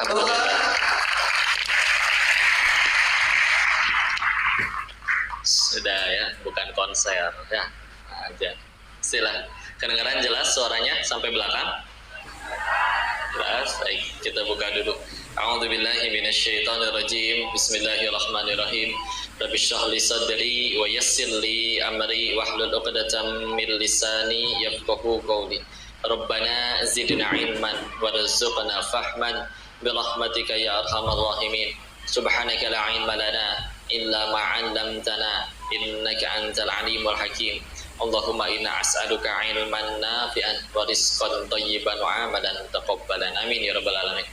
Alhamdulillah. Sudah ya, bukan konser ya aja. Sila, kedengaran jelas suaranya sampai belakang? Jelas. Baik, kita buka dulu. A'udzubillahi minasyaitonirrajim. Bismillahirrahmanirrahim. Rabbi shrah li sadri wa yassir li amri wahlul 'uqdatam min lisani yafqahu qawli. Rabbana zidna ilman warzuqna fahman birahmatika ya arhamar rahimin. Subhanaka la ilma lana illa ma 'allamtana innaka antal alimul hakim. Allahumma inna as'aluka ilman nafi'an wa rizqan thayyiban wa amalan taqabbalan. Amin ya rabbal alamin.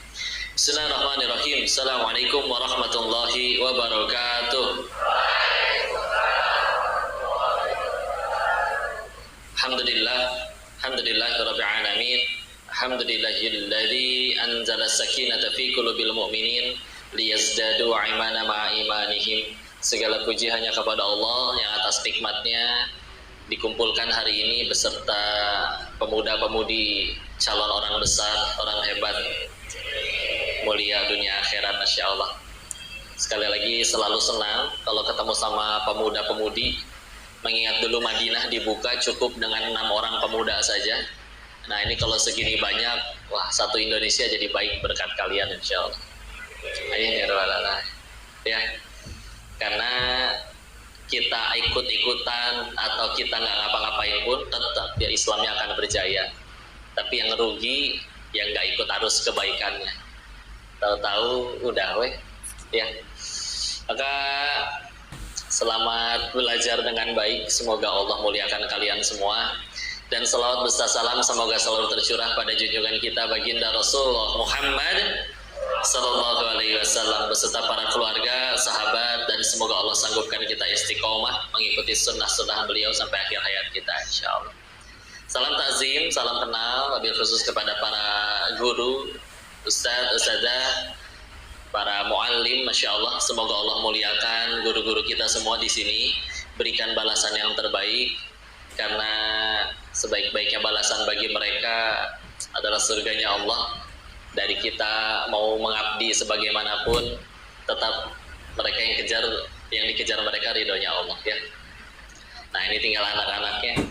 Bismillahirrahmanirrahim. Assalamualaikum warahmatullahi wabarakatuh. Alhamdulillahirabbil alamin. Alhamdulillahilladzi anzala sakinata fi qulubil mu'minin liyazdadu imana ma'a imanihim. Segala puji hanya kepada Allah yang atas nikmatnya dikumpulkan hari ini beserta pemuda-pemudi calon orang besar, orang hebat, mulia dunia akhirat, Masya Allah. Sekali lagi selalu senang kalau ketemu sama pemuda-pemudi. Mengingat dulu Madinah dibuka cukup dengan 6 orang pemuda saja. Nah ini kalau segini banyak, wah satu Indonesia jadi baik berkat kalian Insya Allah. Amin ya rabbal alamin. Ya, karena kita ikut-ikutan atau kita nggak ngapa-ngapain pun tetap ya Islamnya akan berjaya. Tapi yang rugi yang nggak ikut arus kebaikannya. Tahu-tahu udah weh ya. Maka selamat belajar dengan baik. Semoga Allah muliakan kalian semua. Dan selawat beserta salam semoga selalu tercurah pada junjungan kita baginda Rasulullah Muhammad Sallallahu alaihi wasallam beserta para keluarga, sahabat, dan semoga Allah sanggupkan kita istiqomah mengikuti sunnah-sunnah beliau sampai akhir hayat kita insyaallah. Salam takzim, salam kenal, wabil khusus kepada para guru, ustadz, ustadzah, para muallim, Masya Allah. Semoga Allah muliakan guru-guru kita semua di sini, berikan balasan yang terbaik, karena sebaik-baiknya balasan bagi mereka adalah surganya Allah. Dari kita mau mengabdi sebagaimanapun, tetap mereka yang dikejar mereka ridhonya Allah ya. Nah ini tinggal anak-anaknya.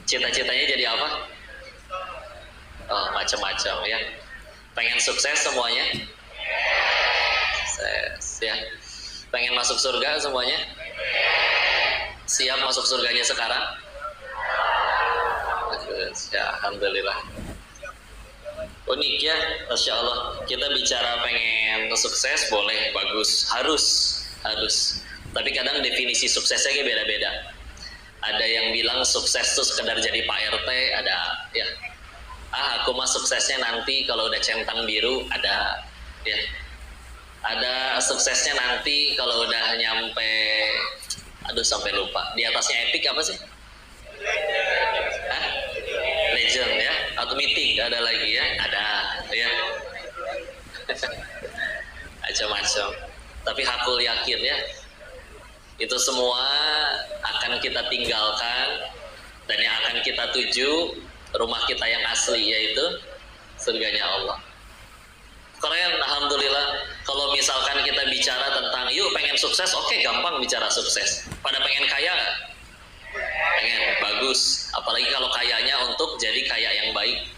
Cita-citanya jadi apa? Oh macam-macam ya. Pengen sukses semuanya? Sukses ya. Pengen masuk surga semuanya? Siap masuk surganya sekarang? Ya Alhamdulillah. Unik ya, Masya Allah. Kita bicara pengen sukses boleh, bagus, harus. Tapi kadang definisi suksesnya kayak beda-beda. Ada yang bilang sukses itu sekedar jadi Pak RT, ada ya. Aku mah suksesnya nanti kalau udah centang biru, ada ya. Ada suksesnya nanti kalau udah nyampe, sampai lupa. Di atasnya epic apa sih? Hah? Legend ya, atau mythic ada lagi ya, ada ya. Macam-macam. Tapi hakul yakin ya, itu semua akan kita tinggalkan dan yang akan kita tuju rumah kita yang asli yaitu surganya Allah. Keren, alhamdulillah. Kalau misalkan kita bicara tentang yuk pengen sukses, oke, gampang bicara sukses. Pada pengen kaya nggak? Pengen, bagus. Apalagi kalau kayanya untuk jadi kaya yang baik,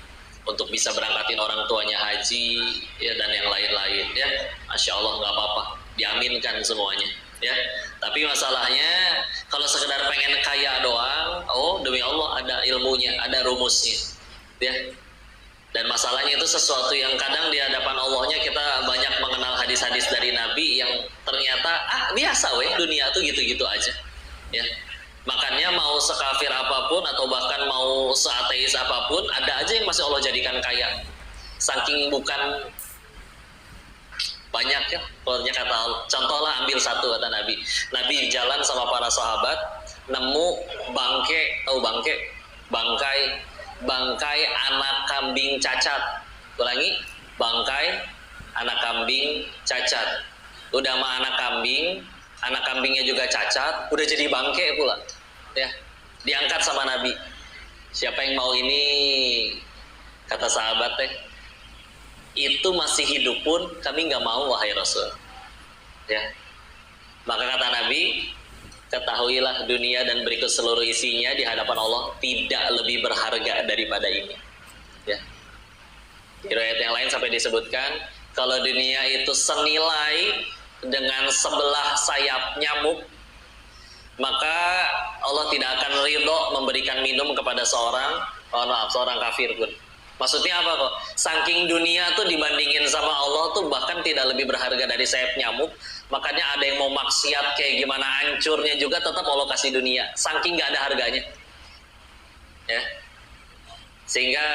untuk bisa berangkatin orang tuanya haji ya, dan yang lain-lain ya. Masya Allah, nggak apa-apa, diaminkan semuanya ya. Tapi masalahnya kalau sekedar pengen kaya doang, oh demi Allah ada ilmunya, ada rumusnya ya. Dan masalahnya itu sesuatu yang kadang di hadapan Allahnya kita banyak mengenal hadis-hadis dari Nabi yang ternyata biasa weh, dunia tuh gitu-gitu aja ya. Makanya mau sekafir apapun atau bahkan mau seateis apapun, ada aja yang masih Allah jadikan kaya. Saking bukan banyak ya, pokoknya kata Allah. Contohlah ambil satu kata Nabi. Nabi jalan sama para sahabat, nemu bangkai anak kambing cacat. Ulangi, bangkai anak kambing cacat. Udah sama anak kambingnya juga cacat, udah jadi bangke pula ya, diangkat sama Nabi. Siapa yang mau ini? Kata sahabat itu masih hidup pun kami nggak mau, wahai Rasul. Ya. Maka kata Nabi, ketahuilah dunia dan berikut seluruh isinya di hadapan Allah tidak lebih berharga daripada ini. Ya. Di riwayat yang lain sampai disebutkan, kalau dunia itu senilai dengan sebelah sayap nyamuk, maka Allah tidak akan ridho memberikan minum kepada seorang kafir pun. Maksudnya apa kok? Saking dunia tuh dibandingin sama Allah tuh bahkan tidak lebih berharga dari sayap nyamuk. Makanya ada yang mau maksiat kayak gimana hancurnya juga tetap Allah kasih dunia. Saking gak ada harganya. Ya. Sehingga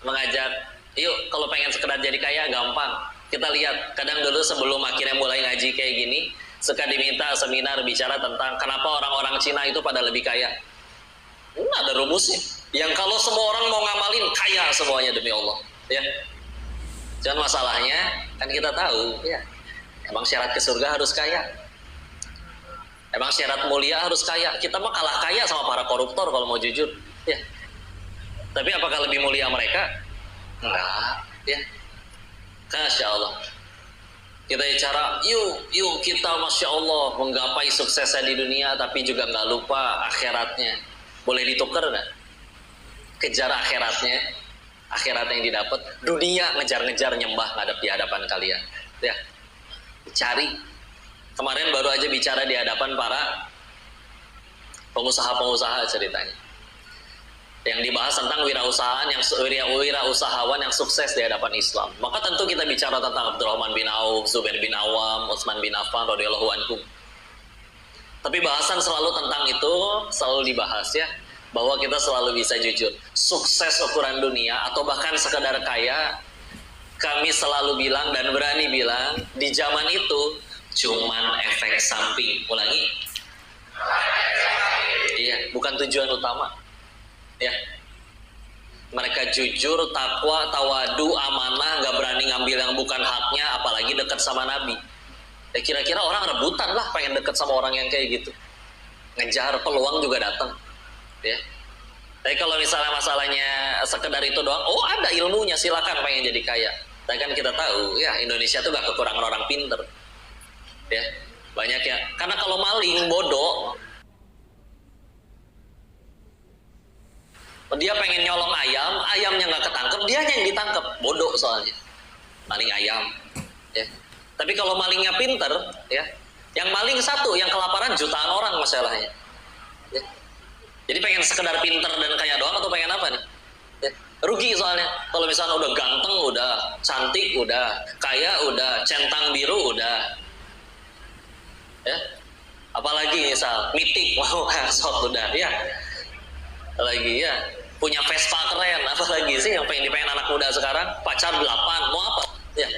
mengajak, yuk kalau pengen sekedar jadi kaya gampang. Kita lihat, kadang dulu sebelum akhirnya mulai ngaji kayak gini, suka diminta seminar bicara tentang kenapa orang-orang Cina itu pada lebih kaya. Ada rumusnya. Yang kalau semua orang mau ngamalin kaya semuanya demi Allah, ya. Cuman masalahnya kan kita tahu, ya. Emang syarat ke surga harus kaya. Emang syarat mulia harus kaya. Kita mah kalah kaya sama para koruptor kalau mau jujur, ya. Tapi apakah lebih mulia mereka? Enggak, ya. Masya Allah. Kita bicara, yuk kita Masya Allah menggapai suksesnya di dunia, tapi juga nggak lupa akhiratnya. Boleh ditukar nggak? Kejar akhiratnya, akhirat yang didapat, dunia ngejar-ngejar nyembah ngadep di hadapan kalian. Ya, cari. Kemarin baru aja bicara di hadapan para pengusaha-pengusaha ceritanya. Yang dibahas tentang wirausahaan wirausahawan yang sukses di hadapan Islam. Maka tentu kita bicara tentang Abdurrahman bin Auf, Zubair bin Awam, Utsman bin Affan radhiyallahu anhum. Tapi bahasan selalu tentang itu selalu dibahas, ya. Bahwa kita selalu bisa jujur. Sukses ukuran dunia atau bahkan sekedar kaya, kami selalu bilang dan berani bilang di zaman itu cuman efek samping. Ulangi. Iya, bukan tujuan utama. Ya. Mereka jujur, takwa, tawadu, amanah, gak berani ngambil yang bukan haknya, apalagi dekat sama Nabi. Ya kira-kira orang rebutan lah pengen dekat sama orang yang kayak gitu. Ngejar peluang juga datang. Ya. Tapi kalau misalnya masalahnya sekedar itu doang, oh ada ilmunya, silakan pengen jadi kaya. Tapi kan kita tahu, ya Indonesia tuh gak kekurangan orang pinter. Ya, banyak ya. Karena kalau maling bodoh, dia pengen nyolong ayam, ayamnya nggak ketangkep, dia yang ditangkep, bodoh soalnya. Maling ayam. Ya. Tapi kalau malingnya pinter, ya, yang maling satu, yang kelaparan jutaan orang masalahnya. Ya. Jadi pengen sekedar pinter dan kaya doang atau pengen apa nih? Ya. Rugi soalnya. Kalau misalnya udah ganteng, udah cantik, udah kaya, udah centang biru, udah. Ya. Apalagi misal mitik, wow, sok udah, ya. Lagi ya, punya Vespa keren, apalagi sih yang pengen anak muda sekarang, pacar 8, mau apa? Ya.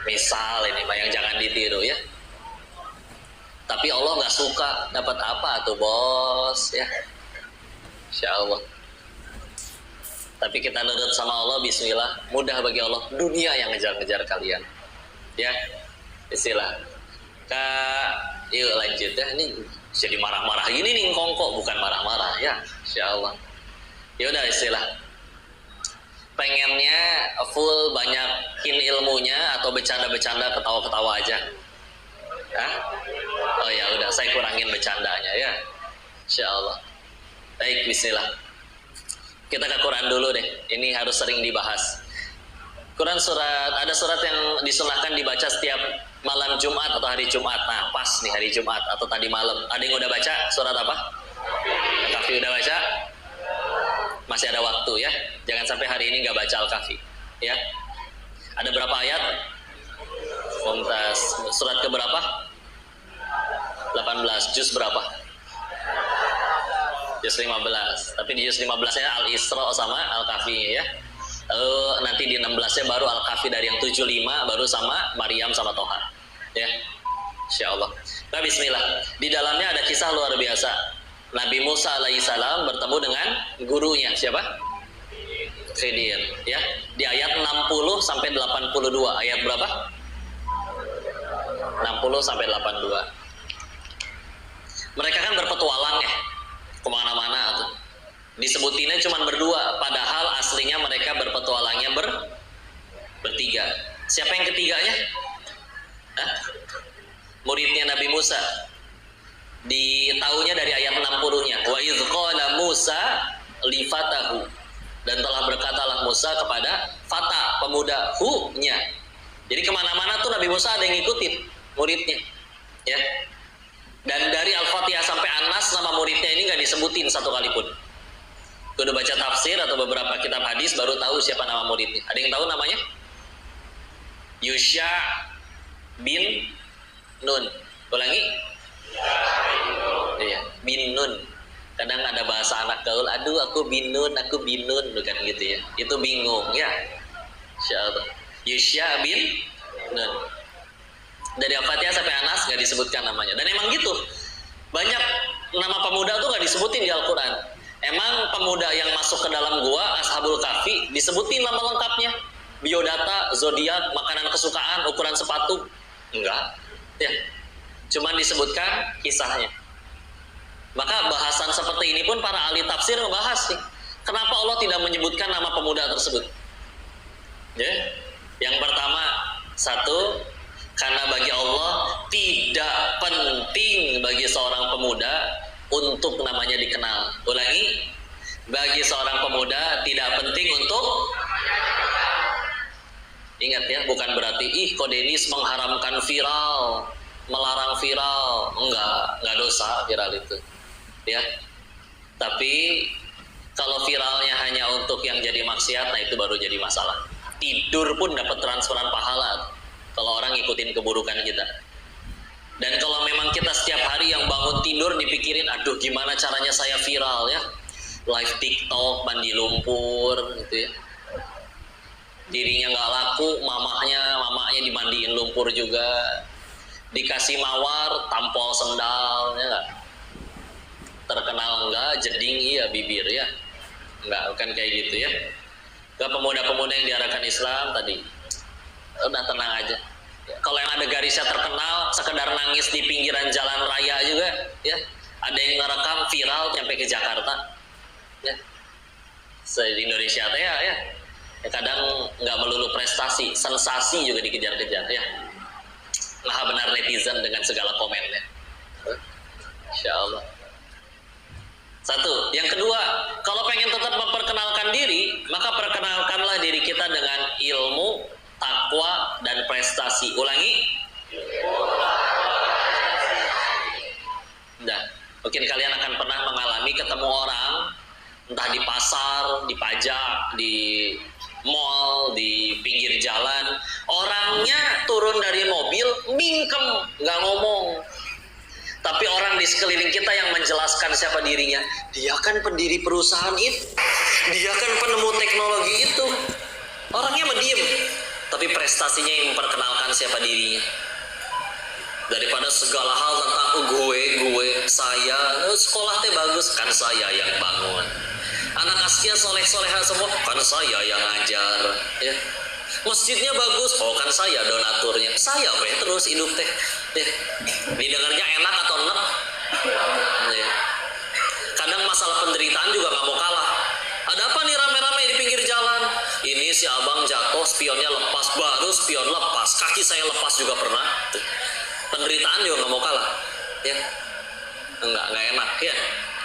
Misal ini mah yang jangan ditiru, ya. Tapi Allah nggak suka dapat apa tuh bos, ya. Insya Allah. Tapi kita nurut sama Allah, bismillah, mudah bagi Allah, dunia yang ngejar-ngejar kalian. Ya, istilah. Yuk lanjut ya, ini jadi marah-marah gini nih kongkok, bukan marah-marah, ya. Insya Allah. Ya udah istilah. Pengennya full banyakin ilmunya atau bercanda-bercanda, ketawa-ketawa aja. Hah? Oh ya udah, saya kurangin bercandanya ya. Insya Allah. Baik, bismillah. Kita ke Quran dulu deh. Ini harus sering dibahas. Quran ada surat yang disunahkan dibaca setiap malam Jumat atau hari Jumat. Nah, pas nih hari Jumat atau tadi malam. Ada yang udah baca surat apa? Al-Kahfi udah baca? Masih ada waktu ya. Jangan sampai hari ini nggak baca Al-Kahfi. Ya. Ada berapa ayat? Mumtaz. Surat ke berapa? 18. Juz berapa? Juz 15. Tapi di juz 15-nya Al-Isra sama Al-Kahfi ya. Nanti di 16-nya baru Al-Kahfi dari yang 75, baru sama Maryam sama Toha. Ya. Insyaallah. Nah, bismillah. Di dalamnya ada kisah luar biasa. Nabi Musa alaihissalam bertemu dengan gurunya. Siapa? Khidir, ya. Di ayat 60 sampai 82. Ayat berapa? 60 sampai 82. Mereka kan berpetualang ya, kemana-mana tuh. Disebutinnya cuma berdua, padahal aslinya mereka berpetualangnya bertiga. Siapa yang ketiganya? Hah? Muridnya Nabi Musa. Ditahunya dari ayat 60-nya. Wa idz qala Musa li fatahu, dan telah berkatalah Musa kepada fata, pemuda, hu-nya. Jadi kemana-mana tuh Nabi Musa ada yang ngikutin muridnya, ya. Dan dari Al-Fatihah sampai An-Nas nama muridnya ini nggak disebutin satu kali pun. Kudu baca tafsir atau beberapa kitab hadis baru tahu siapa nama muridnya. Ada yang tahu namanya? Yusha bin Nun. Ulangi. Iya, bin Nun. Kadang ada bahasa anak gaul, aduh aku bin Nun, bukan gitu ya. Itu bingung ya. Insyaallah. Yusha bin Nun. Dari Al-Fatihah sampai Anas nggak disebutkan namanya. Dan emang gitu. Banyak nama pemuda tuh nggak disebutin di Al-Quran. Emang pemuda yang masuk ke dalam gua Ashabul Kahfi disebutin nama lengkapnya, biodata, zodiak, makanan kesukaan, ukuran sepatu? Enggak, ya. Cuman disebutkan kisahnya. Maka bahasan seperti ini pun para ahli tafsir membahas nih. Kenapa Allah tidak menyebutkan nama pemuda tersebut? Ya. Yang pertama, satu, karena bagi Allah tidak penting bagi seorang pemuda untuk namanya dikenal. Ulangi, bagi seorang pemuda tidak penting untuk, ingat ya, bukan berarti kok Denis mengharamkan viral, melarang viral. Enggak dosa viral itu, ya. Tapi kalau viralnya hanya untuk yang jadi maksiat, nah itu baru jadi masalah. Tidur pun dapat transferan pahala kalau orang ngikutin keburukan kita. Dan kalau memang kita setiap hari yang bangun tidur dipikirin, aduh gimana caranya saya viral ya, live TikTok mandi lumpur gitu ya, dirinya nggak laku, mamanya dimandiin lumpur juga, dikasih mawar tampol sendal, ya nggak, terkenal enggak, jeding iya bibir ya, nggak, bukan kayak gitu ya. Ke pemuda-pemuda yang diarahkan Islam tadi, udah tenang aja. Kalau yang ada garisnya terkenal, sekedar nangis di pinggiran jalan raya juga, ya, ada yang ngerekam viral sampai ke Jakarta, ya, di Indonesia ya, kadang nggak melulu prestasi, sensasi juga dikejar-kejar, ya. Maha benar netizen dengan segala komennya, Insya Allah. Satu, yang kedua, kalau pengen tetap memperkenalkan diri, maka perkenalkanlah diri kita dengan ilmu, takwa, dan prestasi. Ulangi. Nah, mungkin kalian akan pernah mengalami ketemu orang, entah di pasar, di pajak, di mall, di pinggir jalan, orangnya turun dari mobil, mingkem, nggak ngomong. Tapi orang di sekeliling kita yang menjelaskan siapa dirinya, dia kan pendiri perusahaan itu, dia kan penemu teknologi itu. Orangnya mediem, tapi prestasinya yang memperkenalkan siapa dirinya. Daripada segala hal tentang gue, saya, sekolah teh bagus, kan saya yang bangun. Anak askia soleh-soleha semua, kan saya yang ngajar, ya. Masjidnya bagus, oh kan saya donaturnya, saya terus hidup teh, ya. Didengarnya enak atau enak, ya. Kadang masalah penderitaan juga nggak mau kalah. Ada apa nih rame-rame di pinggir jalan? Ini si abang jatuh, spionnya lepas, baru spion lepas, kaki saya lepas juga pernah. Penderitaan juga nggak mau kalah, ya. Nggak enak, ya.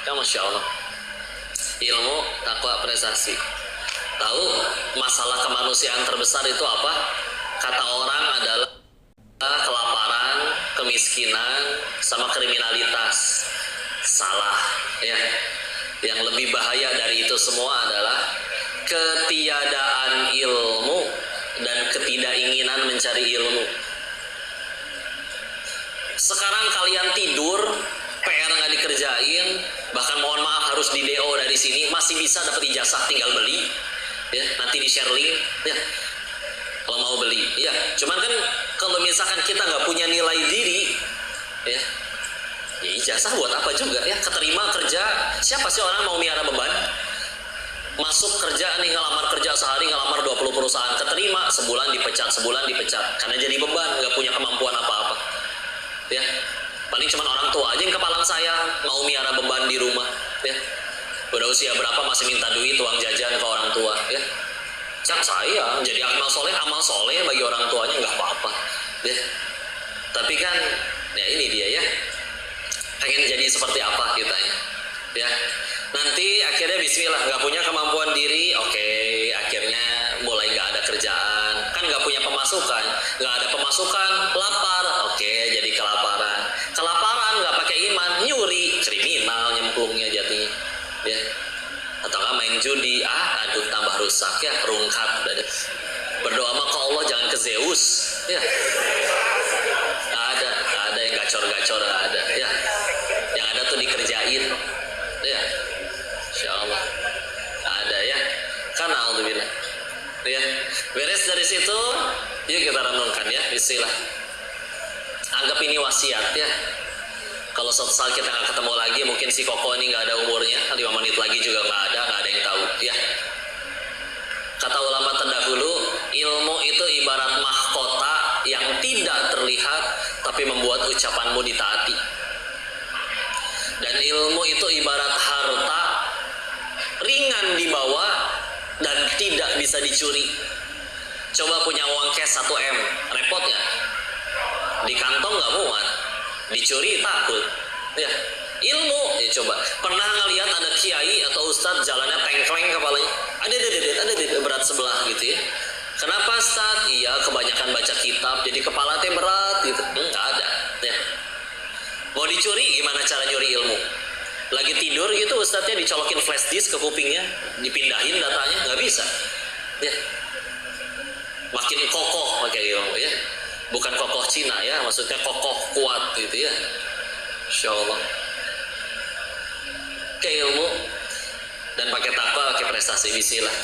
Ya Masya Allah. Ilmu, takwa, prestasi. Tahu masalah kemanusiaan terbesar itu apa? Kata orang adalah kelaparan, kemiskinan, sama kriminalitas. Salah, ya. Yang lebih bahaya dari itu semua adalah ketiadaan ilmu dan ketidakinginan mencari ilmu. Sekarang kalian tidur, PR nggak dikerjain, bahkan mohon maaf harus di DO dari sini, masih bisa dapat ijazah, tinggal beli, ya, nanti di share link, ya, kalau mau beli, ya. Cuman kan kalau misalkan kita nggak punya nilai diri, ya ijazah buat apa juga, ya. Keterima kerja, siapa sih orang mau miara beban? Masuk kerja nih, ngelamar kerja sehari, ngelamar 20 perusahaan, keterima, sebulan dipecat, karena jadi beban, nggak punya kemampuan apa-apa, ya. Paling cuma orang tua aja yang kepalang saya mau miara beban di rumah, ya. Udah usia berapa masih minta duit, uang jajan ke orang tua, ya. Cak saya jadi amal soleh bagi orang tuanya nggak apa-apa, ya. Tapi kan, ya ini dia ya, pengen jadi seperti apa kita ya. Nanti akhirnya bismillah, nggak punya kemampuan diri, oke, akhirnya mulai nggak ada kerjaan, kan nggak punya pemasukan, nggak ada pemasukan, lapar, oke, jadi kelaparan, nggak pakai iman, nyuri, kriminal nyemplungnya jadinya, ya. Atau nggak main judi, aduh tambah rusak ya, rungkat, berdoa mah ke Allah jangan ke Zeus, ya. Ada yang gacor-gacor, ada, ya. Yang ada tuh dikerjain, ya. Insya Allah ada ya, kan alhamdulillah ya. Beres dari situ, yuk kita renungkan ya, istilah anggap ini wasiat ya. Kalau suatu saat kita nggak ketemu lagi, mungkin si Koko ini nggak ada umurnya, 5 menit lagi juga nggak ada yang tahu ya. Kata ulama terdahulu, ilmu itu ibarat mahkota yang tidak terlihat tapi membuat ucapanmu ditaati. Dan ilmu itu ibarat harta, ringan dibawa dan tidak bisa dicuri. Coba punya uang cash 1 M, repot nggak? Di kantong nggak muat, dicuri takut. Ya, ilmu ya coba. Pernah ngelihat ada kiai atau ustadz jalannya tengkleng kepalanya? Ada berat sebelah gitu ya. Kenapa Ustadz? Iya, kebanyakan baca kitab jadi kepala teh berat gitu. Nggak ada. Ya. Mau dicuri gimana cara nyuri ilmu? Lagi tidur gitu ustadznya dicolokin flash disk ke kupingnya, dipindahin datanya, nggak bisa ya. Makin kokoh pakai ilmu ya, bukan kokoh Cina ya, maksudnya kokoh kuat gitu ya. Insya Allah ke ilmu dan pakai takwa, pakai prestasi, bismillah.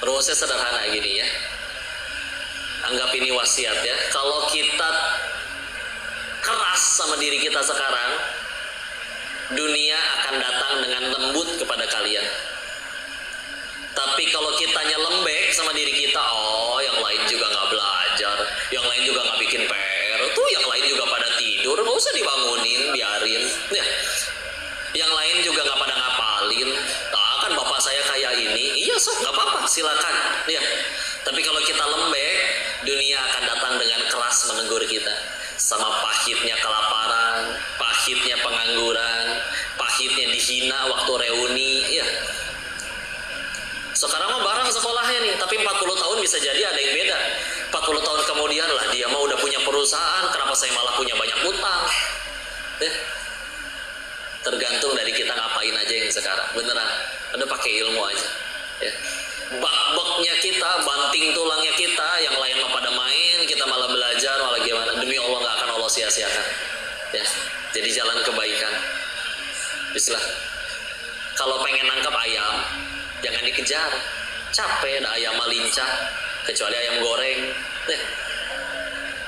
Rumusnya sederhana gini ya, anggap ini wasiat ya. Kalau kita keras sama diri kita sekarang, dunia akan datang dengan lembut kepada kalian. Tapi kalau kitanya lembek sama diri kita, yang lain juga nggak belajar, yang lain juga nggak bikin PR, tuh yang lain juga pada tidur, nggak usah dibangunin, biarin. Ya. Yang lain juga nggak pada ngapalin. Nah, kan bapak saya kayak ini, iya sok nggak apa-apa, silakan. Ya. Tapi kalau kita lembek, dunia akan datang dengan keras menegur kita. Sama pahitnya kelaparan, pahitnya pengangguran, pahitnya dihina waktu reuni, ya. Sekarang mah barang sekolahnya nih, tapi 40 tahun bisa jadi ada yang beda. 40 tahun kemudian lah dia mah udah punya perusahaan, kenapa saya malah punya banyak utang? Ya. Tergantung dari kita ngapain aja yang sekarang, beneran. Udah pakai ilmu aja. Ya. Bak-baknya kita, banting tulangnya kita, yang lain mah pada main, kita malah belajar, malah gimana? Demi Allah nggak akan Allah sia-siakan. Ya, jadi jalan kebaikan. Bismillah. Kalau pengen nangkap ayam, jangan dikejar. Capek, ada ayam lincah, kecuali ayam goreng.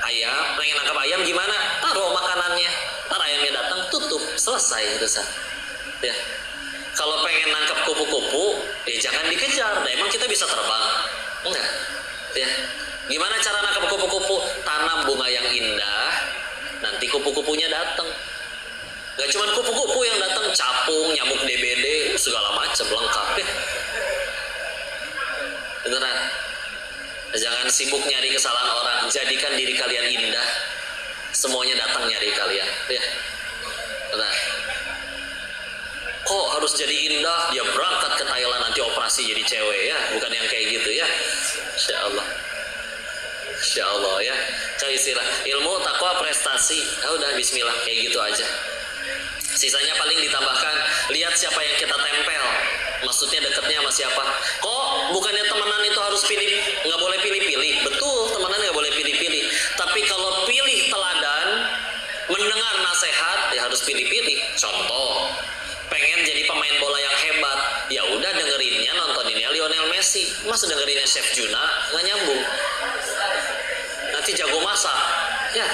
Ayam, pengen nangkap ayam gimana? Taruh makanannya, ntar ayamnya datang, tutup, selesai urusan. Ya. Kalau pengen nangkap kupu-kupu, jangan dikejar. Nah, emang kita bisa terbang? Enggak. Ya. Gimana cara nangkap kupu-kupu? Tanam bunga yang indah, nanti kupu-kupunya datang. Gak cuma kupu-kupu yang datang, capung, nyamuk DBD, segala macam lengkap ya. Beneran. Jangan sibuk nyari kesalahan orang. Jadikan diri kalian indah. Semuanya datang nyari kalian. Ya. Benar. Kok harus jadi indah? Dia berangkat ke Thailand nanti operasi jadi cewek ya, bukan yang kayak gitu ya. Insya Allah. Insya Allah ya. Kayak istilah ilmu, takwa, prestasi. Udah Bismillah kayak gitu aja. Sisanya paling ditambahkan, lihat siapa yang kita tempel. Maksudnya deketnya sama siapa? Kok bukannya temenan itu harus pilih, nggak boleh pilih-pilih? Betul, temenan nggak boleh pilih-pilih. Tapi kalau pilih teladan, mendengar nasihat, ya harus pilih-pilih. Contoh, pengen jadi pemain bola yang hebat, ya udah dengerinnya, nontoninnya Lionel Messi. Masa dengerinnya Chef Juna, nggak nyambung. Nanti jago masak, ya.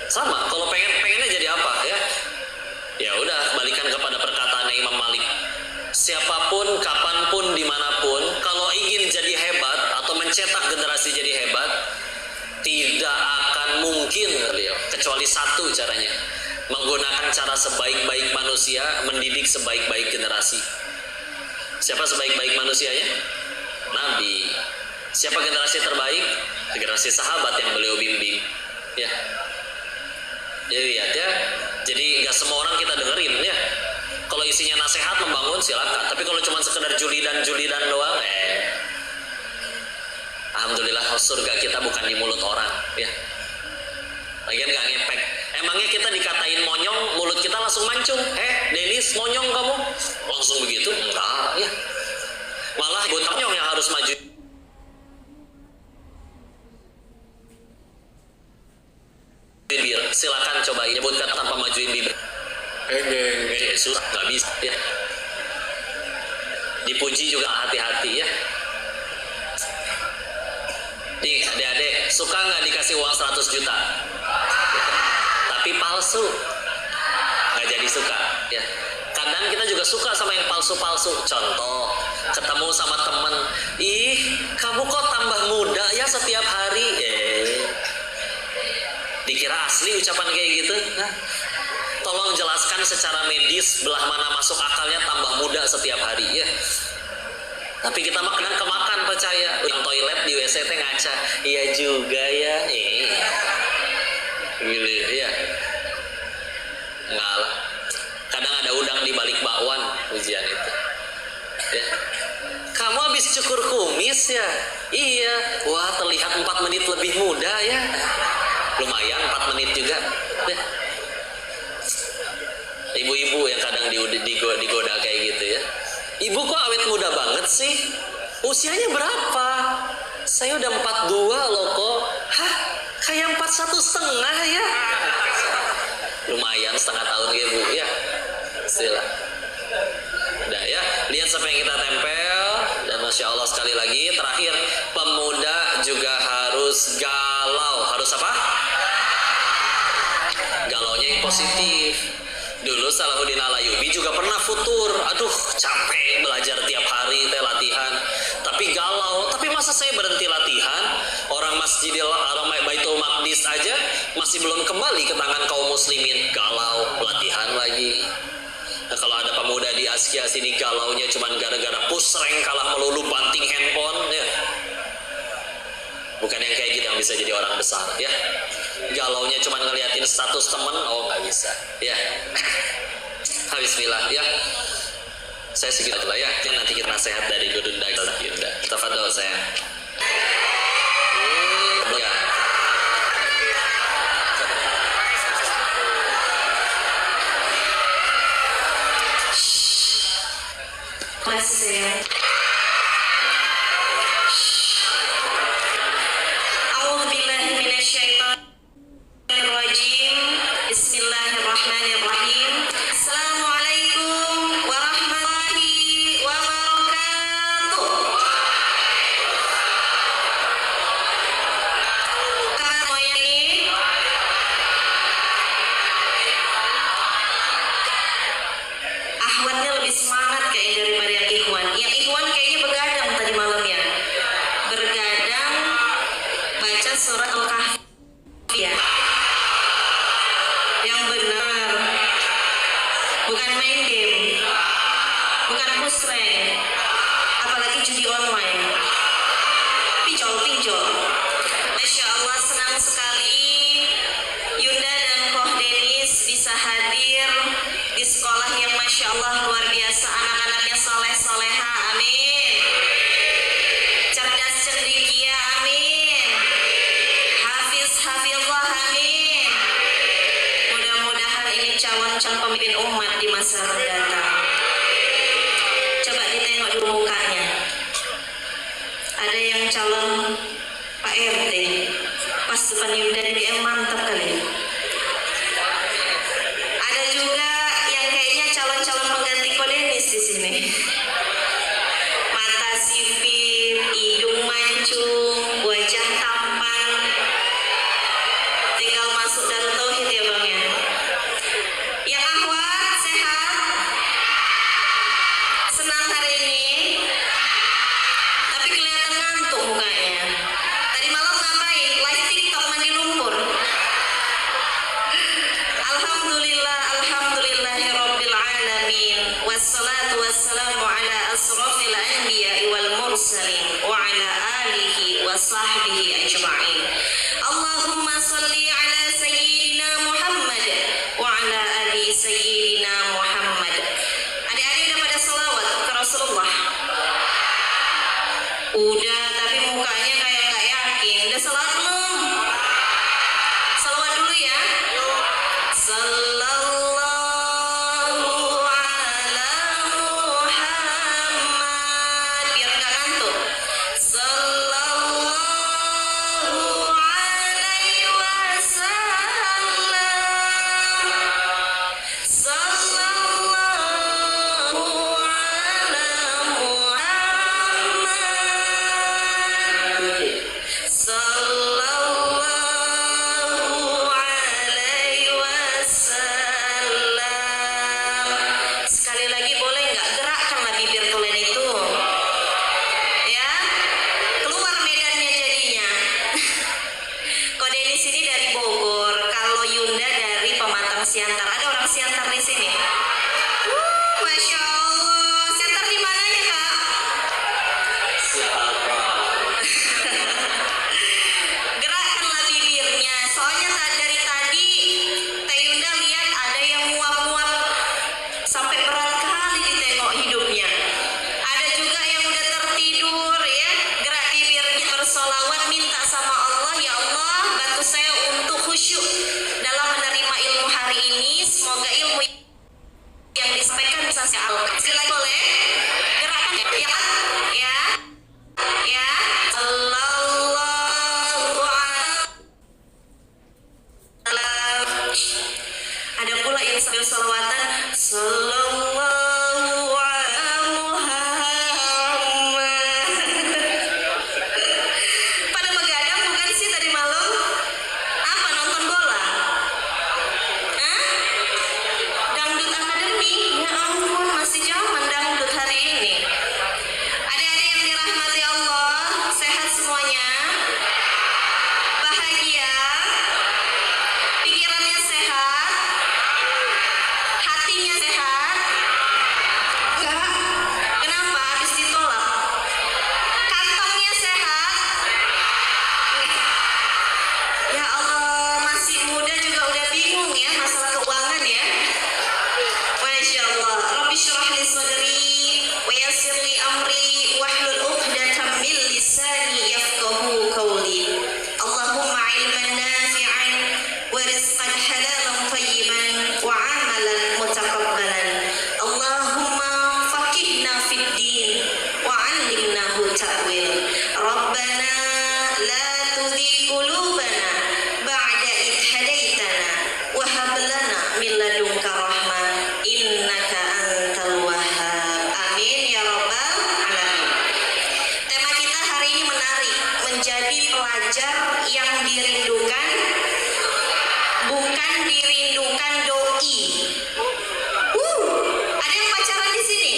Sama, kalau pengennya jadi apa ya? Ya udah, balikan kepada perkataan Imam Malik. Siapapun, kapanpun, dimanapun, kalau ingin jadi hebat atau mencetak generasi jadi hebat, tidak akan mungkin beliau, kecuali satu caranya. menggunakan cara sebaik-baik manusia mendidik sebaik-baik generasi. Siapa sebaik-baik manusianya? Nabi. Siapa generasi terbaik? Generasi sahabat yang beliau bimbing. Ya. Jadi lihat ya. Jadi nggak semua orang kita dengerin ya. Kalau isinya nasihat membangun silakan. Tapi kalau cuma sekedar julidan doang, alhamdulillah surga kita bukan di mulut orang ya. Lagian nggak ngepek. Emangnya kita dikatain monyong, mulut kita langsung mancung. Denis monyong kamu? Langsung begitu? Enggak ya. Malah buat monyong yang harus maju. Bibir, silakan coba nyebutkan tanpa majuin bibir. Susah, nggak bisa ya. Dipuji juga hati-hati ya. Nih adik-adik, suka nggak dikasih uang 100 juta? Tapi palsu, nggak jadi suka ya. Kadang kita juga suka sama yang palsu-palsu. Contoh, ketemu sama temen, ih kamu kok tambah muda ya setiap hari. Dikira asli ucapan kayak gitu? Tolong jelaskan secara medis belah mana masuk akalnya tambah muda setiap hari ya. Tapi kita kadang kemakan percaya. Yang toilet di WC teh ngaca. Iya juga ya. Gitu ya. Enggak lah. Kadang ada udang di balik bakwan ujian itu. Ya. Kamu habis cukur kumis ya? Iya. Wah, terlihat 4 menit lebih muda ya. Lumayan 4 menit juga. Ya. Ibu-ibu yang kadang digoda kayak gitu ya. Ibu kok awet muda banget sih? Usianya berapa? Saya udah 42 loh kok. Hah? Kayak 41,5 ya? Lumayan setengah tahun ya Bu ya. Istilah. Udah ya, lihat siapa yang kita tempel. Dan Masya Allah sekali lagi, terakhir, pemuda juga harus galau. Harus apa? Galaunya yang positif. Dulu Salahuddin Alayubi juga pernah futur. Aduh, capek belajar tiap hari, latihan. Tapi galau. Tapi masa saya berhenti latihan? Orang Baitul Maqdis aja masih belum kembali ke tangan kaum muslimin. Galau, latihan lagi. Nah, kalau ada pemuda di Asia sini galaunya cuma gara-gara pusreng kalah melulu banting handphone ya. Bukan yang kayak gitu yang bisa jadi orang besar ya. Galaunya cuma ngeliatin status temen, oh nggak bisa ya. Bismillah ya. Saya segitu aja ya. Nanti kita nasihat dari Dudun Dagal Yunda. Tafadhol saya. Ya. Masih. Bismillahirrahmanirrahim. Assalamualaikum warahmatullahi wabarakatuh. Kapan semuanya ini? Ahwadnya lebih semangat kayaknya daripada yang Ikhwan. Yang Ikhwan kayaknya begadang tadi malam ya. Bergadang baca surat Al-Kahfi ya. Yang benar, bukan main game, bukan pusreng, apalagi judi online. Pinjol. Masya Allah, senang sekali Yunda dan Koh Denis bisa hadir di sekolah yang Masya Allah luar biasa, anak-anaknya soleh-soleha, amin. Cerdas cendekia, amin. Hafizah, amin. Ini calon-calon pemimpin umat di masa mendatang. Coba ditengok dulu mukanya. Ada yang calon Pak RT, pas depan Yunda DBM mantap kali. Ada juga yang kayaknya calon-calon pengganti Kodenis di sini. Mata sipit, hidung mancung, wajah tampan. Tinggal masuk dalam tauhid ya Bang ya. Yang Ahwat sehat, senang hari ini, tapi kelihatan ngantuk mukanya. Tadi malam ngapain? Live TikTok mandi lumpur. sahbihi ajma'in. Allahumma salli ala sayyidina Muhammad wa ala ali sayyidina Muhammad. Adik-adik udah pada selawat ke Rasulullah? Udah, tapi mukanya kayak nggak yakin. Udah selawat belum? Selawat dulu ya. Sallallahu ala Muhammad. Biar nggak ngantuk. Sallallahu alaihi wasallam. Sallallahu ala Muhammad. Sallallahu alaihi wasallam. Sekali lagi boleh nggak gerakkanlah bibir tulen itu, ya? Keluar medannya jadinya. Kode di sini dari Bogor, kalau Yunda dari Pematang Siantar. Ada orang Siantar di sini? Masya Allah. Siantar di mananya, Kak? Siapa? Gerakkanlah bibirnya. Soalnya dari tadi Teh Yunda lihat ada yang muap-muap sampai berat kali ditengok hidupnya. Ada juga yang udah tertidur ya. Gerak bibirnya bersolawat, minta sama Allah, ya Allah bantu saya untuk khusyuk dalam menerima ilmu hari ini. Semoga ilmu yang disampaikan bisa saya alami. Sekali lagi boleh? Gerakan ya? Ya? Ya? Sallallahu ada pula yang sambil salawatan Sallallahu ala Muhammad. Pada begadang bukan sih tadi malam? Apa, nonton bola? Hah? Dangdut Akademi? Ya ampun, masih zaman dangdut hari ini. Adik-adik yang dirahmati Allah, sehat semuanya? Bahagia? Pikirannya sehat? Hatinya sehat? Enggak. Kenapa? Habis ditolak. Kantongnya sehat? Ya Allah, masih muda juga udah bingung ya masalah keuangan ya. Masya Allah. Rabbi syrah li sadri wa yassir li amri wahlul 'uqdatam min lisani yafqahu qawli. Allahumma ilman nafi'an wa rizqan halalan thayyiban wa 'amalan mutaqabbalan. Allahumma faqihna fid din wa 'allimnahu ta'wil. Rabbana la tuzigh qulubana ba'da idh hadaitana wa hab lana min ladunka rahmah innaka antal wahhab. Amin ya rabbal alamin. Tema kita hari ini menarik, menjadi pelajar yang dirindukan, bukan dirindukan doi. Ada yang pacaran di sini?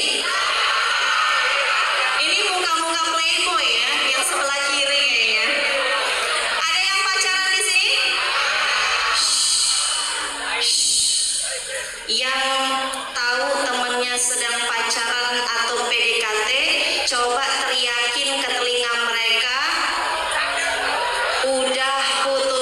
Ini muka-muka playboy ya, yang sebelah kiri kayaknya. Ada yang pacaran di sini? Yang tahu temannya sedang pacaran atau PDKT, coba teriakin ke telinga mereka, udah putus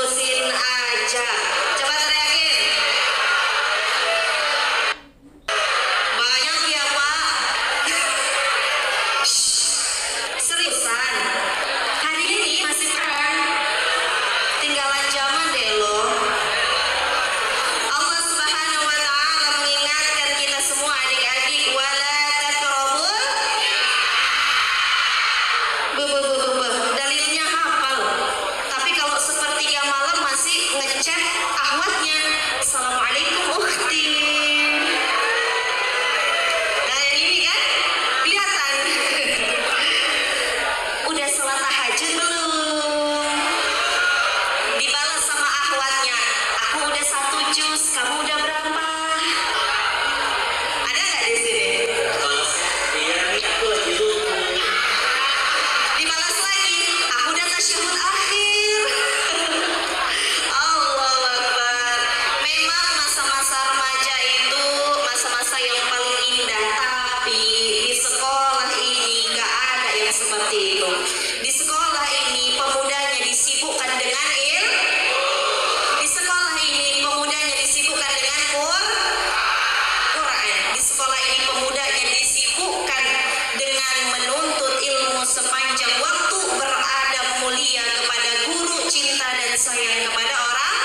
sayang kepada orang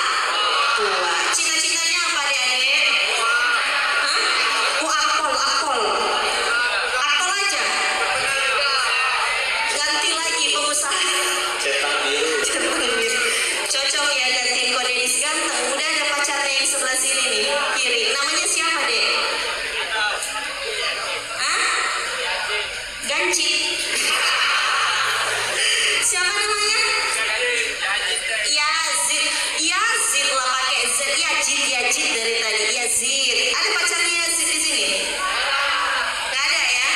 tua. Cita-citanya apa adik-adik? Hah? Akpol aja. Ganti lagi pengusaha. Cetak biru. Cocok ya gantiin Ko Denis ganteng. Udah ada pacarnya yang sebelah sini nih, kiri. Namanya siapa, Dek? Hah? Gancit. Siapa namanya? Yazid. Yazid lah pakai Z. Yazid dari tadi. Yazid. Ada pacarnya Yazid di sini? Gak ada ya?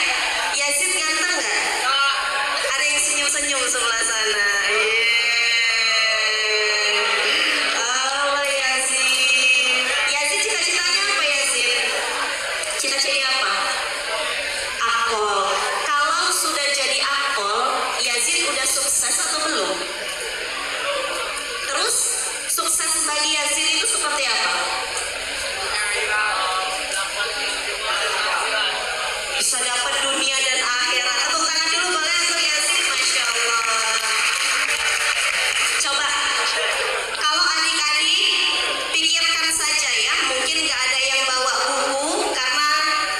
Yazid ganteng gak? Ada yang senyum-senyum sebelah sana. Allah Yazid. Yazid cita-citanya apa Yazid? Cita-cita apa? Akpol. Kalau sudah jadi akpol, Yazid udah sukses atau belum? Terus sukses bagi Yazid itu seperti apa? Bisa dapat dunia dan akhirat. Tepuk tangan dulu boleh untuk Yazid, Masya Allah. Coba, kalau adik-adik pikirkan saja ya, mungkin gak ada yang bawa buku karena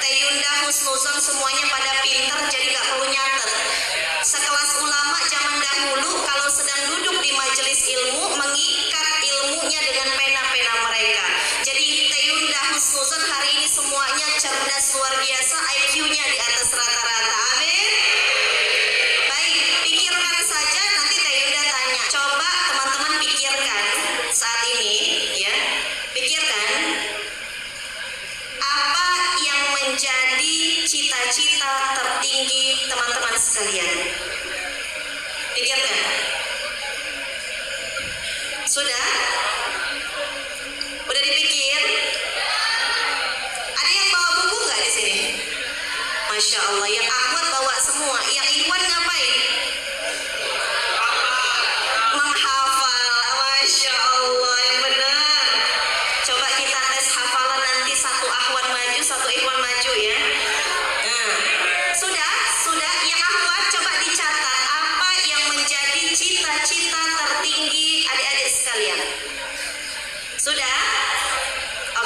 Teh Yunda Husnuzon semuanya pada pinter jadi gak perlu nyatet. Sekelas ulama zaman dahulu kalau sedang duduk di majelis ilmu mengikat ilmunya dengan pena-pena mereka. Jadi Teh Yunda Husnuzon hari ini semuanya cerdas luar biasa, IQ-nya di atas rata-rata. Amin. Baik, pikirkan saja nanti Teh Yunda tanya. Coba teman-teman pikirkan saat ini ya. Pikirkan apa yang menjadi cita-cita tertinggi teman-teman sekalian. Pikirkan. Sudah? Udah dipikir? Ada yang bawa buku nggak di sini? Masya Allah, yang Ahmad bawa semua. Yang Ikhwan ngapain? Menghafal. Masya Allah, yang benar. Coba kita tes hafalan nanti, satu Ahwan maju, satu Ikhwan maju ya. Nah, sudah. Yang Ahmad coba dicatat apa yang menjadi cita-cita tertinggi adik-adik sekalian. Sudah?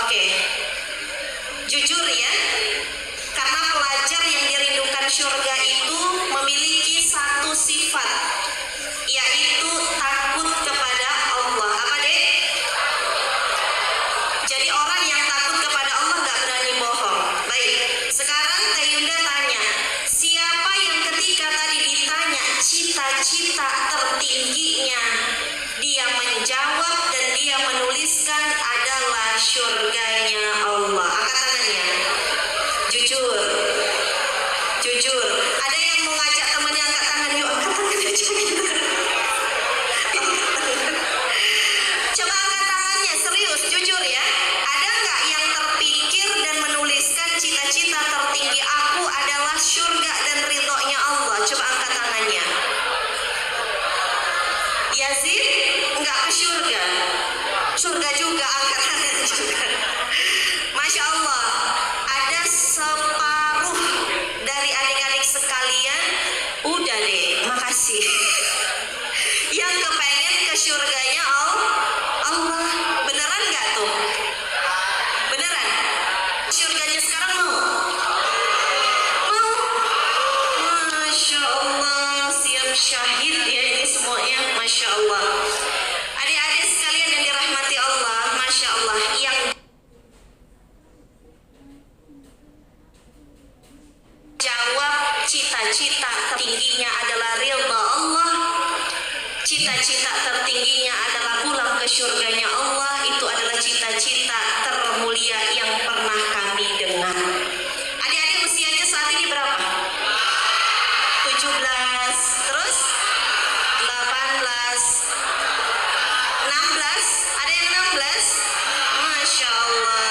Oke. Jujur ya, karena pelajar yang dirindukan surga itu memiliki satu sifat, yaitu takut kepada Allah. Apa deh? Jadi orang yang takut kepada Allah gak berani bohong. Baik, sekarang Teh Yunda tanya, siapa yang ketika tadi ditanya cita-cita tertingginya, dia menjawab dan dia menuliskan adalah surganya Allah. Angkat tangannya. Jujur. Ada yang mau ngajak temannya angkat tangan, yuk angkat tangan aja kita. Coba angkat tangannya, serius, jujur ya. Ada nggak yang terpikir dan menuliskan cita-cita tertinggi aku adalah surga dan ridhonya Allah? Coba angkat tangannya. Yazid nggak ke surga. Surga juga, angkat tangan juga. Masya Allah, ada separuh dari adik-adik sekalian udah deh, makasih. Yang kepengen ke surganya Allah. Beneran nggak tuh? Beneran? Surganya sekarang mau? Masya Allah, siap syahid ya ini semuanya. Masya Allah. Adik-adik sekalian yang dirahmati Allah, Masya Allah, yang jawab cita-cita tertingginya adalah ridha Allah, cita-cita tertingginya adalah pulang ke surganya Allah, itu adalah cita-cita termulia yang pernah kami dengar. Adik-adik usianya saat ini berapa? 17, terus 18, 16, ada yang 16? Masya Allah.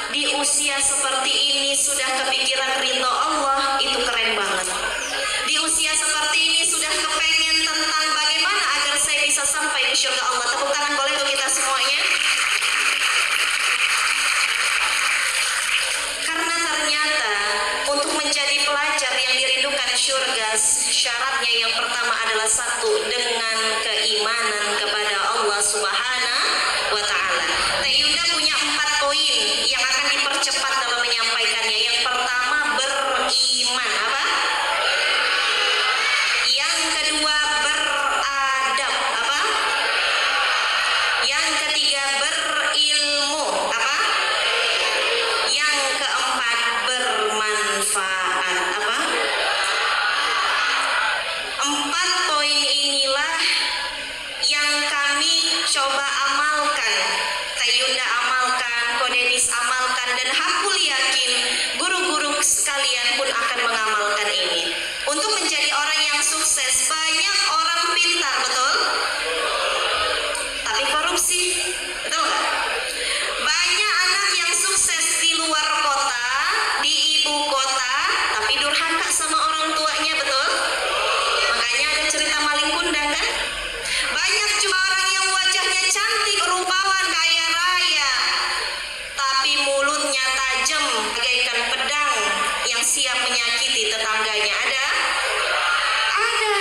Di usia seperti ini sudah kepikiran ridho Allah, itu keren banget. Di usia seperti ini sudah kepengen tentang bagaimana agar saya bisa sampai ke surga Allah. Tepuk tangan boleh untuk kita semuanya. Karena ternyata untuk menjadi pelajar yang dirindukan surga syaratnya yang pertama adalah satu, dengan keimanan kepada Allah Subhanahu wa Ta'ala. Teh Yunda punya 4 poin yang akan dipercepat dalam menyampaikannya. Yang pertama, beriman. Apa? Yang kedua, beradab. Apa? Yang ketiga, berilmu. Apa? Yang keempat, bermanfaat. Apa? 4 poin inilah yang kami coba amalkan. Teh Yunda amalkan, Kodenis amalkan, dan Hakul yakin guru-guru sekalian pun akan mengamalkan ini. Untuk menjadi orang yang sukses, banyak orang pintar, betul? Tapi korupsi, betul nggak? Banyak anak yang sukses di luar kota, di ibu kota, tapi durhaka sama orang tuanya, betul? Makanya ada cerita maling kundang kan? Banyak juga orang yang wajahnya cantik, rupawan, kaya raya, tapi mulutnya tajam bagaikan pedang yang siap menyakiti tetangganya. Ada? Ada.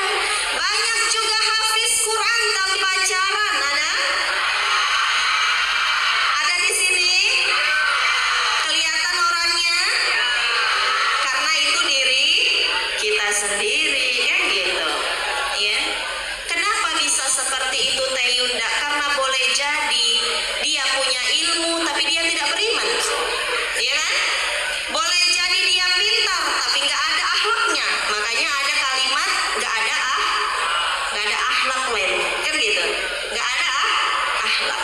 Banyak juga hafiz Quran tapi pacaran. Ada? Ada di sini? Kelihatan orangnya? Karena itu diri kita sendiri, kan gitu. Ya. Kenapa bisa seperti itu Teh Yunda? Karena boleh jadi dia punya ilmu tapi dia tidak beriman. Iya kan? Boleh jadi dia pintar tapi nggak ada akhlaknya. Makanya ada kalimat nggak ada akhlak lain. Kan gitu. Nggak ada akhlak.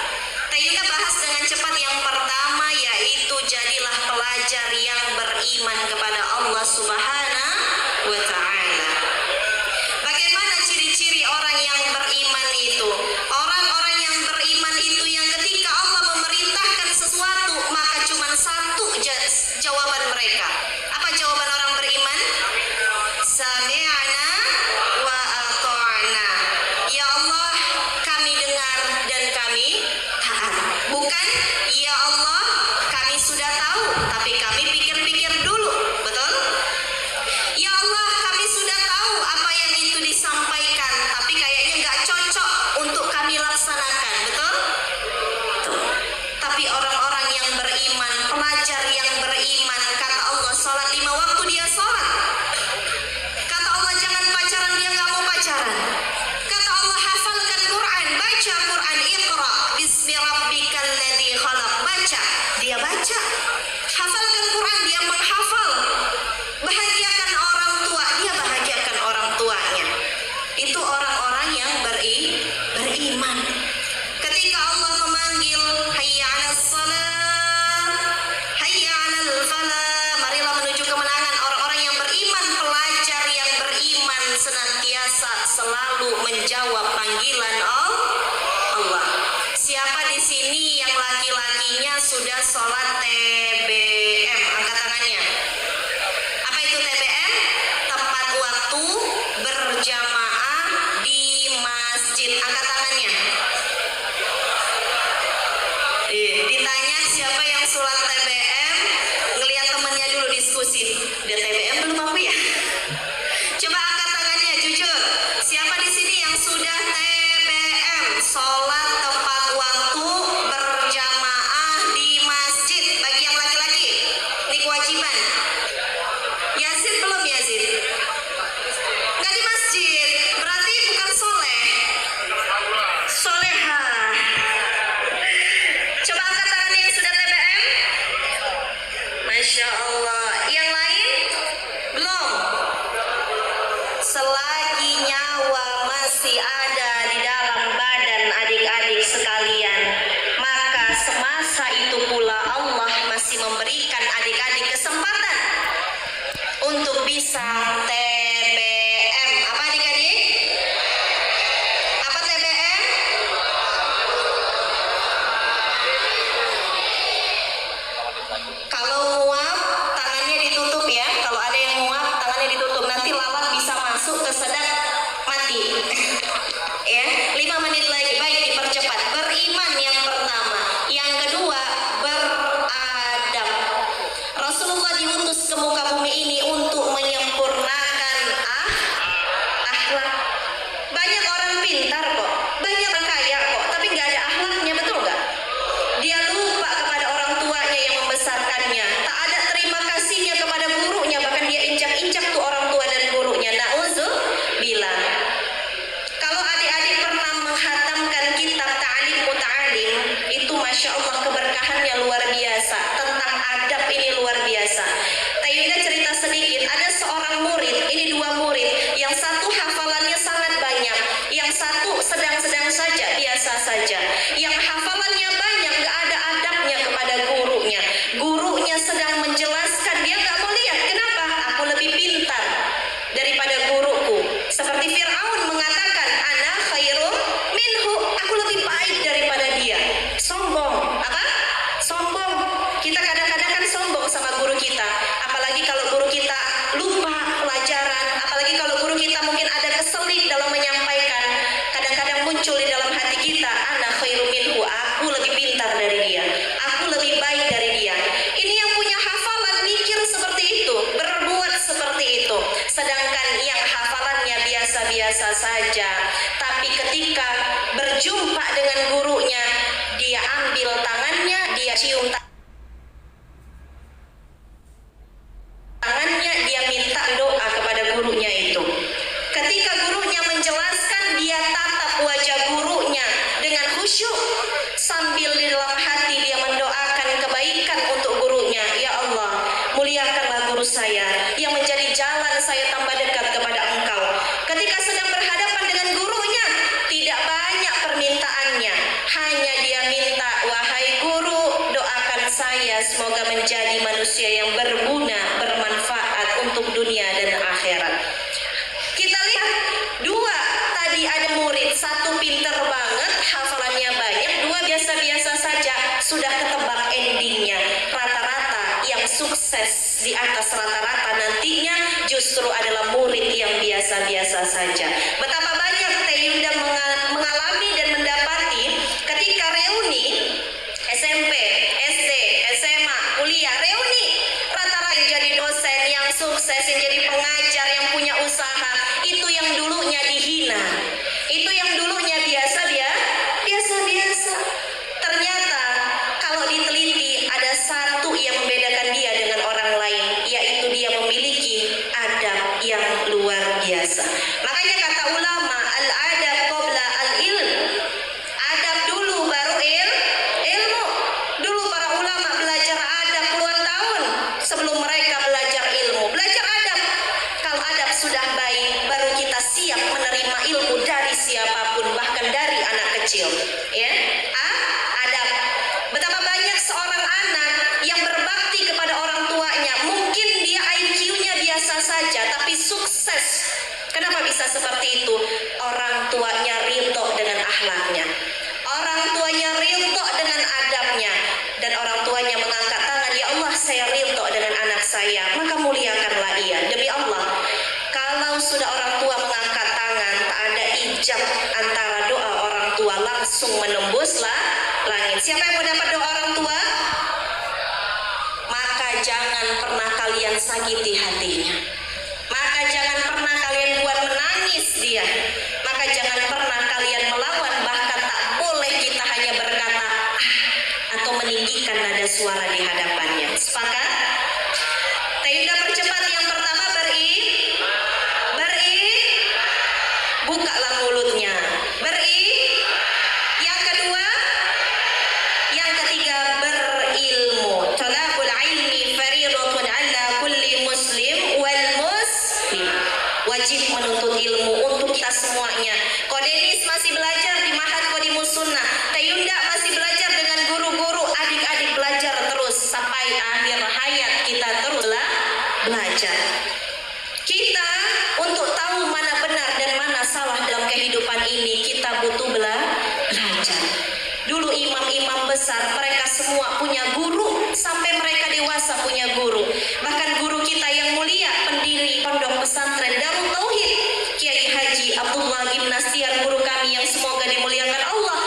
Teh Yunda bahas dengan cepat yang pertama, yaitu jadilah pelajar yang beriman kepada Allah Subhanahu wa Ta'ala. Bagaimana ciri-ciri orang yang beriman itu? Orang-orang yang beriman itu yang ketika Allah memerintahkan sesuatu, maka cuma satu jawaban mereka. Apa jawaban orang beriman? Sami'na wa ata'na. Ya Allah, kami dengar dan kami taat. Bukan, ya Allah, kami sudah tahu, tapi kami pikir-pikir dulu. Betul? Ya Allah, kami sudah tahu apa yang itu disampaikan, tapi kayaknya nggak cocok untuk kami laksanakan. Betul? Tuh. Tapi orang-orang yang beriman, pelajar yang beriman, kata Allah, sholat 5 waktu dia sholat. Kata Allah, jangan pacaran, dia nggak mau pacaran. Kata Allah, hafalkan Quran, baca Quran, Iqra bismi rabbikal ladzi khalaq, baca, dia baca. Hafalkan Quran, dia menghafal. Bahagiakan orang tua, dia bahagiakan orang tuanya. Itu orang-orang yang beriman. Ketika Allah memanggil, hayya 'alas shalah, hayya 'alal falah, marilah menuju kemenangan. Orang-orang yang beriman, pelajar yang beriman senantiasa selalu menjawab panggilan Allah. Siapa di sini yang laki-lakinya sudah sholat TBM? Angkat tangannya. Apa itu TBM? Tepat waktu berjamaah di masjid. Angkat tangannya. Ditanya siapa yang sholat TBM, ngelihat temannya dulu diskusi. Udah TBM belum apa ya? Coba angkat tangannya, jujur. Siapa di sini yang sudah TBM, sholat tepat waktu berjamaah di masjid? Bagi yang laki-laki, ini kewajiban. Yazid belum, Yazid? Nggak di masjid, berarti bukan soleh. Soleha. Coba angkat tangan yang sudah TBM. Masya Allah. Yang lain? Belum. Selagi nyawa masih ada di dalam badan adik-adik sekalian, maka semasa itu pula Allah masih memberikan adik-adik kesempatan untuk bisa TBM. Apa adik-adik? Apa TBM? Kalau nguap, tangannya ditutup ya. Kalau ada yang nguap, tangannya ditutup. Nanti lalat bisa masuk ke sedang mati. Ya, 5 menit lagi. Baik, dipercepat. Beriman yang pertama. Yang kedua, beradab. Rasulullah diutus ke muka bumi ini untuk menyempurnakan biasa-biasa saja. Tapi ketika berjumpa dengan gurunya, dia ambil tangannya, dia cium tangannya, dia minta doa kepada gurunya itu. Ketika gurunya menjelaskan, dia tatap wajah gurunya dengan khusyuk, sambil di dalam hati dia mendoakan kebaikan untuk gurunya. Ya Allah, muliakanlah guru saya yang menjadi jalan saya tambah dekat kepada Engkau. Ketika sedang berhadapan dengan gurunya, tidak banyak permintaannya, hanya dia minta, wahai guru, doakan saya semoga menjadi manusia yang berguna, bermanfaat untuk dunia dan akhirat. Kita lihat dua, tadi ada murid, satu pinter banget, hafalannya banyak, dua biasa-biasa saja, sudah ketebak endingnya. Rata-rata yang sukses di atas rata-rata nantinya justru adalah murid yang biasa-biasa saja. Betapa banyak Teh Yunda mengalami dan mendapati ketika reuni SMP, SD, SMA, kuliah, reuni, rata-rata yang jadi dosen, yang sukses, yang jadi pengajar, yang punya usaha, itu yang dulunya dihina, itu yang dulunya biasa-biasa. Ternyata kalau diteliti ada satu yang membedakan dia dengan orang lain, yaitu dia memiliki adab yang luar biasa. Makanya kata ulama, al-adab qabla al-ilm, adab dulu baru ilmu. Dulu para ulama belajar adab puluhan tahun sebelum mereka belajar ilmu. Belajar adab, kalau adab sudah baik, baru kita siap menerima ilmu dari siapapun, bahkan dari anak kecil. Ya, adab. Betapa banyak seorang anak yang berbakti kepada orang tuanya, mungkin dia IQ-nya biasa saja, tapi sukses. Kenapa bisa seperti itu? Orang tuanya ridho dengan akhlaknya, orang tuanya ridho dengan adabnya, dan orang tuanya mengangkat tangan, ya Allah saya ridho dengan anak saya, maka muliakanlah ia. Demi Allah, kalau sudah orang tua mengangkat tangan, tak ada ijab antara doa orang tua, langsung menembuslah langit. Siapa yang mau dapat doa orang tua? Maka jangan pernah kalian sakiti hatinya, maka jangan pernah kalian buat menangis dia, maka jangan pernah kalian melawan. Bahkan tak boleh kita hanya berkata atau meninggikan nada suara di hadapannya. Sepakat? Teh Yunda percepat. Yang pertama bukalah mulutnya, yang kedua, yang ketiga berilmu. Talabul ilmi fariidatun ala kulli muslim wal muslim. Wajib menuntut ilmu untuk kita semuanya. Kodenis masih belajar di Ma'had Qadimus Sunnah. Teh Yunda masih belajar dengan guru-guru, adik-adik belajar terus sampai akhir hayat kita teruslah belajar. Kita untuk tahu mana benar dan mana salah dalam kehidupan ini, kita butuh belajar. Dulu imam-imam besar, mereka semua punya guru, sampai mereka dewasa punya guru. Bahkan guru kita yang mulia, pendiri pondok pesantren Darut Tauhid, Kiai Haji Abdullah Gimnastiar, guru kami yang semoga dimuliakan Allah,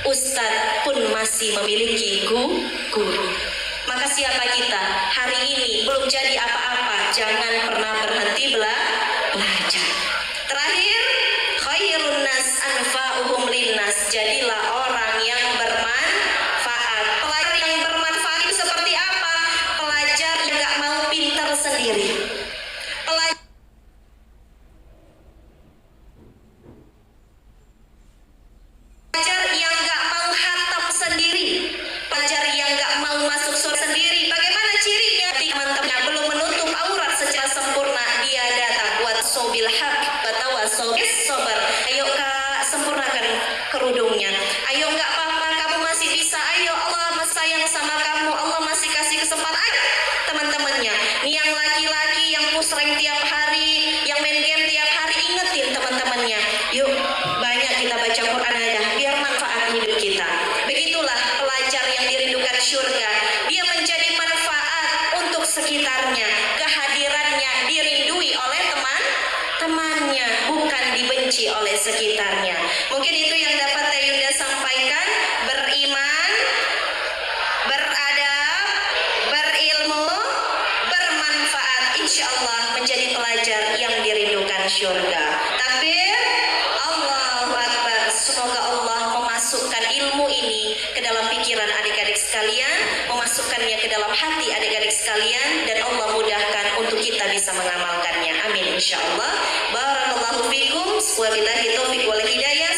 Ustadz pun masih memiliki guru. Maka siapa kita hari ini belum jadi apa-apa, jangan pernah berhenti belajar. Terakhir, khairun nas anfa'uhum linnas, jadilah orang yang bermanfaat. Pelajar yang bermanfaat itu seperti apa? Pelajar yang gak mau pintar sendiri, pelajar yang gak mau hatam sendiri, pelajar yang gak mau masuk surga sendiri. Bagaimana cirinya? Teman-teman belum menutup aurat secara sempurna, dia datang buat sobil haq batawa sobis sobar. Ayo kak, sempurnakan kerudungnya. Ayo nggak apa-apa, kamu masih bisa. Ayo, Allah masih sayang sama kamu, Allah masih kasih kesempatan. Ayo teman-temannya, nih yang laki-laki yang pusreng tiap hari, yang main game tiap hari, ingetin teman-temannya. Yuk, banyak kita baca Quran aja, biar manfaat hidup kita. Begitulah pelajar yang dirindukan surga. Dia menjadi manfaat untuk sekitarnya. Kehadirannya dirindui oleh teman-temannya, bukan dibenci oleh sekitarnya. Mungkin itu yang dapat Teh Yunda sampaikan. Beriman, beradab, berilmu, bermanfaat, insya Allah menjadi pelajar yang dirindukan surga. Tapi bisa mengamalkannya. Amin insyaallah. Barakallahu fikum. Wabillahi taufiq wal hidayah.